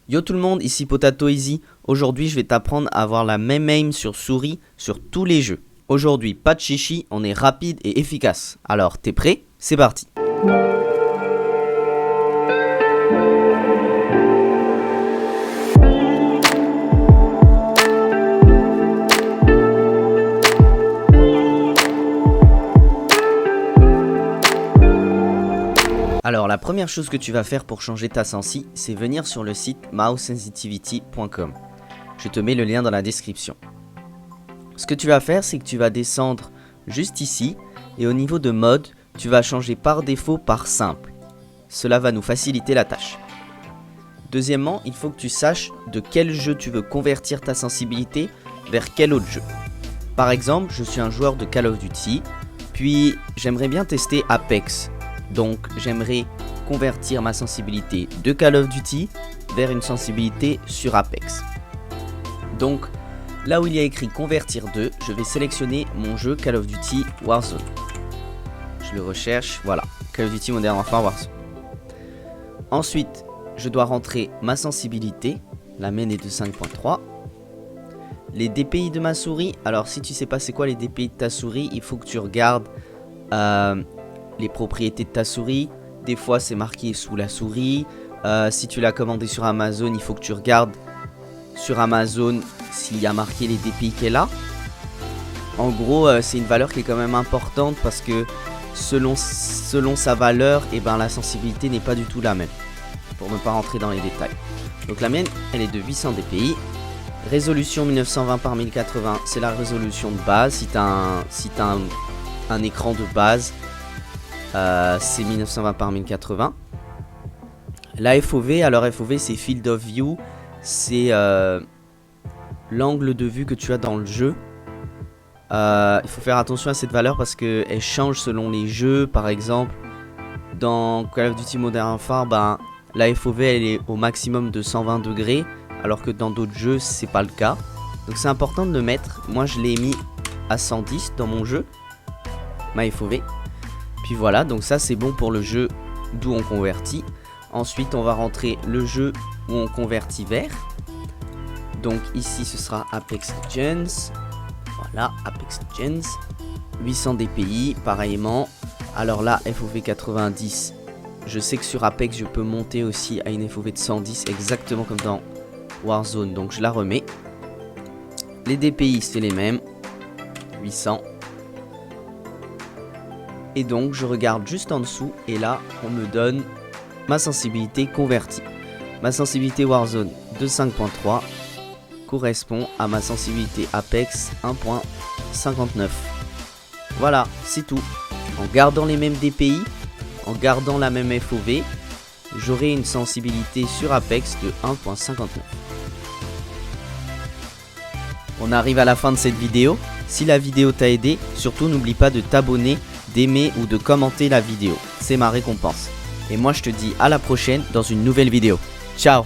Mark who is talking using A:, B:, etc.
A: Yo tout le monde, ici Potato Easy. Aujourd'hui, je vais t'apprendre à avoir la même aim sur souris sur tous les jeux. Aujourd'hui, pas de chichi, on est rapide et efficace. Alors, t'es prêt? C'est parti. Alors la première chose que tu vas faire pour changer ta sensi, c'est venir sur le site mousesensitivity.com. Je te mets le lien dans la description. Ce que tu vas faire, c'est que tu vas descendre juste ici et au niveau de mode, tu vas changer par défaut par simple. Cela va nous faciliter la tâche. Deuxièmement, il faut que tu saches de quel jeu tu veux convertir ta sensibilité vers quel autre jeu. Par exemple, je suis un joueur de Call of Duty, puis j'aimerais bien tester Apex. Donc j'aimerais convertir ma sensibilité de Call of Duty vers une sensibilité sur Apex. Donc là où il y a écrit convertir de, je vais sélectionner mon jeu Call of Duty Warzone. Je le recherche, voilà, Call of Duty Modern Warfare Warzone. Ensuite, je dois rentrer ma sensibilité, la mienne est de 5.3. Les DPI de ma souris, alors si tu sais pas c'est quoi les DPI de ta souris, il faut que tu regardes les propriétés de ta souris. Des fois c'est marqué sous la souris. Si tu l'as commandé sur Amazon, il faut que tu regardes sur Amazon s'il y a marqué les DPI qu'elle a. En gros c'est une valeur qui est quand même importante parce que selon sa valeur, la sensibilité n'est pas du tout la même. Pour ne pas rentrer dans les détails. Donc la mienne elle est de 800 dpi. Résolution 1920 par 1080, c'est la résolution de base. Si tu as un écran de base, c'est 1920 par 1080. La FOV, alors FOV c'est Field of View, c'est l'angle de vue que tu as dans le jeu. Il faut faire attention à cette valeur parce qu'elle change selon les jeux. Par exemple, dans Call of Duty Modern Warfare, la FOV elle est au maximum de 120 degrés, alors que dans d'autres jeux c'est pas le cas. Donc c'est important de le mettre. Moi je l'ai mis à 110 dans mon jeu, ma FOV. Puis voilà, donc ça c'est bon pour le jeu d'où on convertit. Ensuite on va rentrer le jeu où on convertit vers. Donc ici ce sera Apex Legends. Voilà, Apex Legends. 800 dpi, pareillement. Alors là, FOV 90. Je sais que sur Apex je peux monter aussi à une FOV de 110, exactement comme dans Warzone. Donc je la remets. Les DPI c'est les mêmes. 800. Et donc je regarde juste en dessous et là on me donne ma sensibilité convertie. Ma sensibilité Warzone de 5.3 correspond à ma sensibilité Apex 1.59. Voilà, c'est tout. En gardant les mêmes DPI, en gardant la même FOV, j'aurai une sensibilité sur Apex de 1.59. On arrive à la fin de cette vidéo. Si la vidéo t'a aidé, surtout n'oublie pas de t'abonner, d'aimer ou de commenter la vidéo. C'est ma récompense. Et moi je te dis à la prochaine dans une nouvelle vidéo. Ciao!